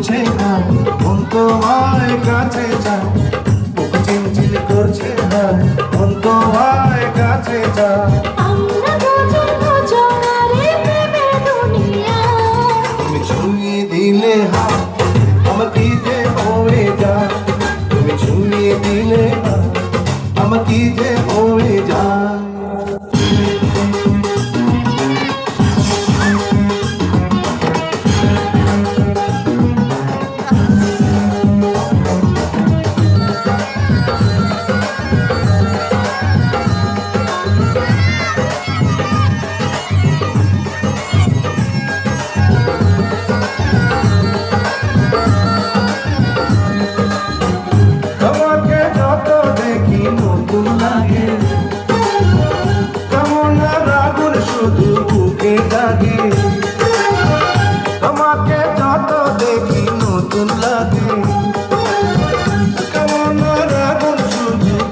করছে হায় মন তোমায় কাছে চায়, বুক চিনচিন করছে হায় মন তোমায় কাছে চায়। তুমি ছুঁয়ে দিলে হায় আমার কি যে হয়ে যায়, তুমি ছুঁয়ে দিলে হায় আমার কি যে হয়ে যায়। তোমাকে যত দেখি নতুন লাগে, কেমন আগুন শুধু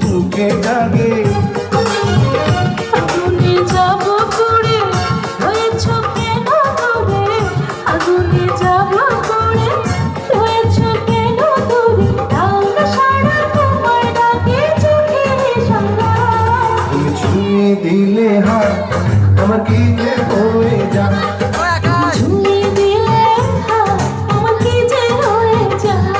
বুকে জাগে। আগুনে যাব পড়ে রয়েছ কেন দূরে, আগুনে যাব পড়ে রয়েছ কেন দূরে, দাও না সারা তোমার ডাকে চোখের সারা। তুমি ছুঁয়ে দিলে হাত আমার কি যে হয়ে যায়, ছুঁয়ে দিলে হাত আমার কি যে হয়ে যায়।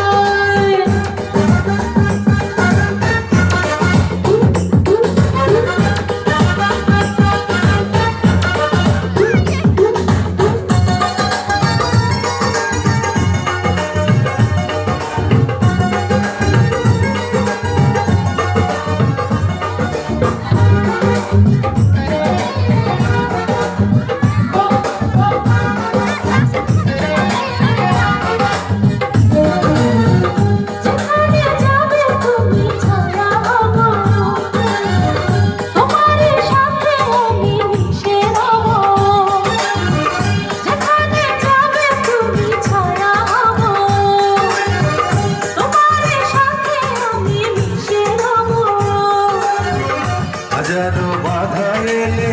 হাজারো বাধা এলে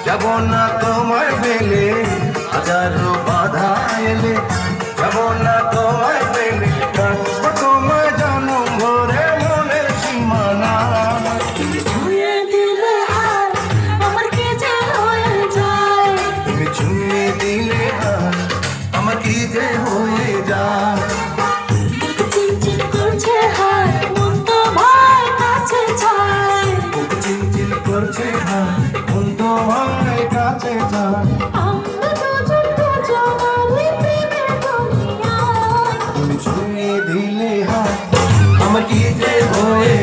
যাব না তোমায় ফেলে, হাজারো বাধা এলে যাব না তোমায় ফেলে, রাখবো তোমায় জানো ভরে মনের সীমানা। ছুঁয়ে দিলে হাত আমার কি যে হয়ে যায়, তুমি ছুঁয়ে দিলে হাত আমার কি যে হয়ে যায়। চিনচিন করছে হাত মন তোমার কাছে চায়, বুক চিনচিন করছে হাত মন তোমায় কাছে যায়। আমরা দুজন দুজনারে প্রেমের দুনিয়ায়। তুমি ছুঁয়ে দিলে হাত আমার কি যে হয়ে